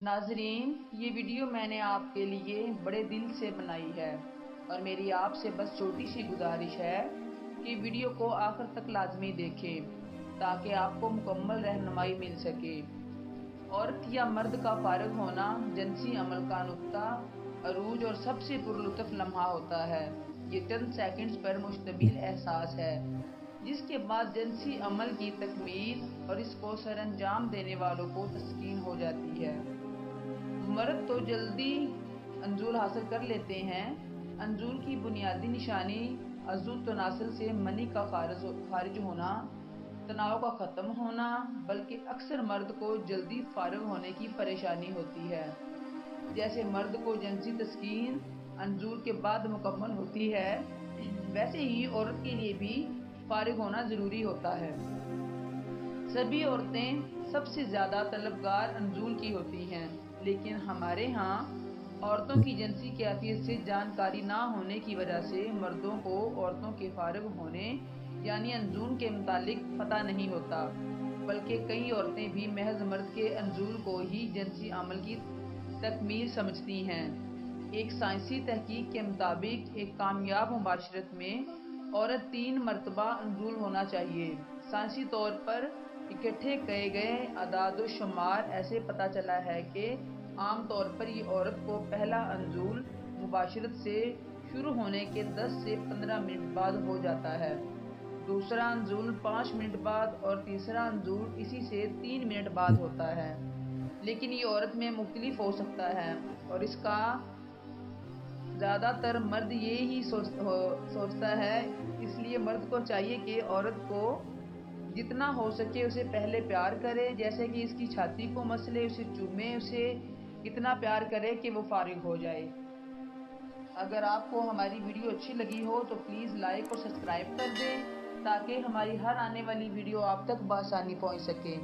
ناظرین، یہ ویڈیو میں نے آپ کے لیے بڑے دل سے بنائی ہے اور میری آپ سے بس چھوٹی سی گزارش ہے کہ ویڈیو کو آخر تک لازمی دیکھیں تاکہ آپ کو مکمل رہنمائی مل سکے۔ عورت یا مرد کا فارغ ہونا جنسی عمل کا نقطہ عروج اور سب سے پرلطف لمحہ ہوتا ہے۔ یہ چند سیکنڈز پر مشتمل احساس ہے جس کے بعد جنسی عمل کی تکمیل اور اس کو سر انجام دینے والوں کو تسکین ہو جاتی ہے۔ مرد تو جلدی انزول حاصل کر لیتے ہیں۔ انزول کی بنیادی نشانی عضو تناسل سے منی کا خارج ہونا، تناؤ کا ختم ہونا، بلکہ اکثر مرد کو جلدی فارغ ہونے کی پریشانی ہوتی ہے۔ جیسے مرد کو جنسی تسکین انزول کے بعد مکمل ہوتی ہے، ویسے ہی عورت کے لیے بھی فارغ ہونا ضروری ہوتا ہے۔ سبھی عورتیں سب سے زیادہ طلبگار انزول کی ہوتی ہیں، لیکن ہمارے ہاں عورتوں کی جنسی کیفیت سے جانکاری نہ ہونے کی وجہ سے مردوں کو عورتوں کے فارغ ہونے یعنی انزول کے متعلق پتہ نہیں ہوتا، بلکہ کئی عورتیں بھی محض مرد کے انزول کو ہی جنسی عمل کی تکمیل سمجھتی ہیں۔ ایک سائنسی تحقیق کے مطابق ایک کامیاب معاشرت میں عورت 3 مرتبہ انزول ہونا چاہیے۔ سائنسی طور پر اکٹھے کیے گئے اعداد و شمار ایسے پتہ چلا ہے کہ عام طور پر یہ عورت کو پہلا انزول مباشرت سے شروع ہونے کے 10 سے 15 منٹ بعد ہو جاتا ہے، دوسرا انزول 5 منٹ بعد اور تیسرا انزول اسی سے 3 منٹ بعد ہوتا ہے۔ لیکن یہ عورت میں مختلف ہو سکتا ہے اور اس کا زیادہ تر مرد یہی سوچتا ہے۔ اس لیے مرد کو چاہیے کہ عورت کو جتنا ہو سکے اسے پہلے پیار کرے، جیسے کہ اس کی چھاتی کو مسلے، اسے چومے، اسے اتنا پیار کرے کہ وہ فارغ ہو جائے۔ اگر آپ کو ہماری ویڈیو اچھی لگی ہو تو پلیز لائک اور سبسکرائب کر دیں تاکہ ہماری ہر آنے والی ویڈیو آپ تک بآسانی پہنچ سکے۔